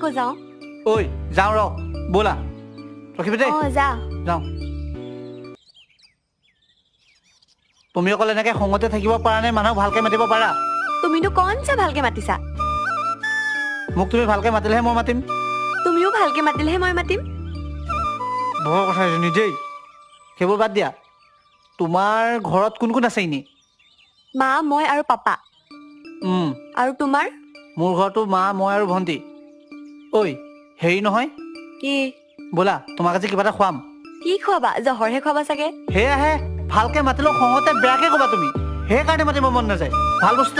আকৌ যাওঁ ঐ যাওঁ ৰ ব'লা ৰখিবি দেই যা যাওঁ তুমি অকল এনেকে খঙতে থাকিব পাৰা নে মানুহক ভালকে মাতিব পাৰা তুমিনো কনচা ভালকে মাতিছা মোক তুমি ভালকে মাতিলেহে মই মাতিম তুমিও ভালকে মাতিলেহে মই মাতিম ভৰ কথা নিজেই সেইবোৰ বাদ দিয়া তোমাৰ ঘৰত কোন কোন আছে এনেই মা মই আৰু পাপা আৰু তোমাৰ মোৰ ঘৰতো মা মই আৰু ভণ্টি ঐ হেৰি নহয় কি ব'লা তোমাক আজি কিবা এটা খুৱাম কি খোৱাবা জহৰহে খোৱাবা চাগে সেয়াহে ভালকে মাতিলেও খঙতে বেয়াকে ক'বা তুমি সেইকাৰণে মাতিব মন নাযায় ভাল বস্তু